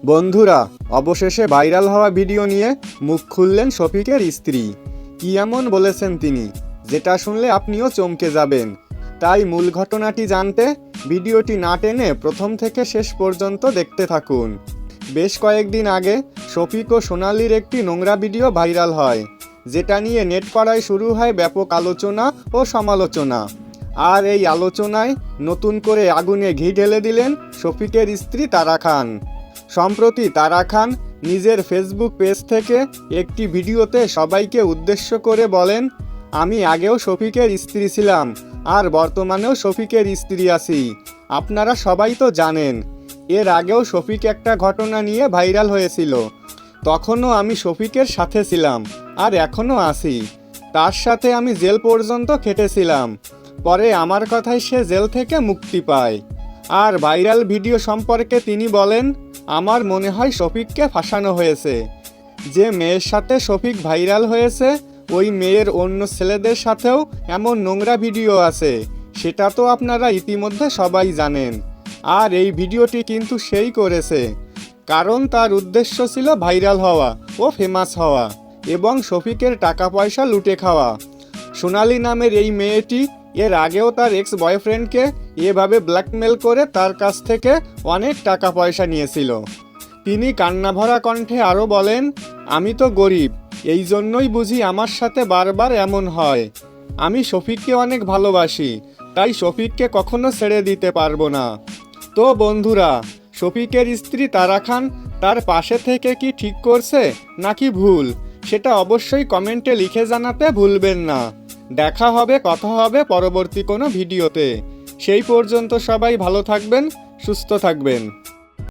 বন্ধুরা, অবশেষে ভাইরাল হওয়া ভিডিও নিয়ে মুখ খুললেন শফিকের স্ত্রী। কি এমন বলেছেন তিনি, যেটা শুনলে আপনিও চমকে যাবেন। তাই মূল ঘটনাটি জানতে ভিডিওটি না টেনে প্রথম থেকে শেষ পর্যন্ত দেখতে থাকুন। বেশ কয়েকদিন আগে শফিক ও সোনালীর একটি নোংরা ভিডিও ভাইরাল হয়, যেটা নিয়ে নেট পাড়ায় শুরু হয় ব্যাপক আলোচনা ও সমালোচনা। আর এই আলোচনায় নতুন করে আগুনে ঘি ঢেলে দিলেন শফিকের স্ত্রী তারা খান। সম্প্রতি তারা খান নিজের ফেসবুক পেজ থেকে একটি ভিডিওতে সবাইকে উদ্দেশ্য করে বলেন, আমি আগেও শফিকের স্ত্রী ছিলাম আর বর্তমানেও শফিকের স্ত্রী আছি। আপনারা সবাই তো জানেন, এর আগেও শফিক একটা ঘটনা নিয়ে ভাইরাল হয়েছিল। তখনও আমি শফিকের সাথে ছিলাম আর এখনও আছি। তার সাথে আমি জেল পর্যন্ত খেটেছিলাম। পরে আমার কথায় সে জেল থেকে মুক্তি পায়। আর ভাইরাল ভিডিও সম্পর্কে তিনি বলেন, আমার মনে হয় শফিককে ফাঁসানো হয়েছে। যে মেয়ের সাথে শফিক ভাইরাল হয়েছে, ওই মেয়ের অন্য ছেলেদের সাথেও এমন নোংরা ভিডিও আছে, সেটা তো আপনারা ইতিমধ্যে সবাই জানেন। আর এই ভিডিওটি কিন্তু সেই করেছে, কারণ তার উদ্দেশ্য ছিল ভাইরাল হওয়া ও ফেমাস হওয়া এবং শফিকের টাকা পয়সা লুটে খাওয়া। সোনালী নামের এই মেয়েটি এর আগেও তার এক্স বয়ফ্রেন্ডকে এভাবে ব্ল্যাকমেল করে তার কাছ থেকে অনেক টাকা পয়সা নিয়েছিল। তিনি কান্নাভরা কণ্ঠে আরও বলেন, আমি তো গরিব, এই জন্যই বুঝি আমার সাথে বারবার এমন হয়। আমি শফিককে অনেক ভালোবাসি, তাই শফিককে কখনো ছেড়ে দিতে পারবো না। তো বন্ধুরা, শফিকের স্ত্রী তারা খান তার পাশে থেকে কি ঠিক করছে নাকি ভুল, সেটা অবশ্যই কমেন্টে লিখে জানাতে ভুলবেন না। দেখা হবে, কথা হবে পরবর্তী কোনো ভিডিওতে। সেই পর্যন্ত সবাই ভালো থাকবেন, সুস্থ থাকবেন।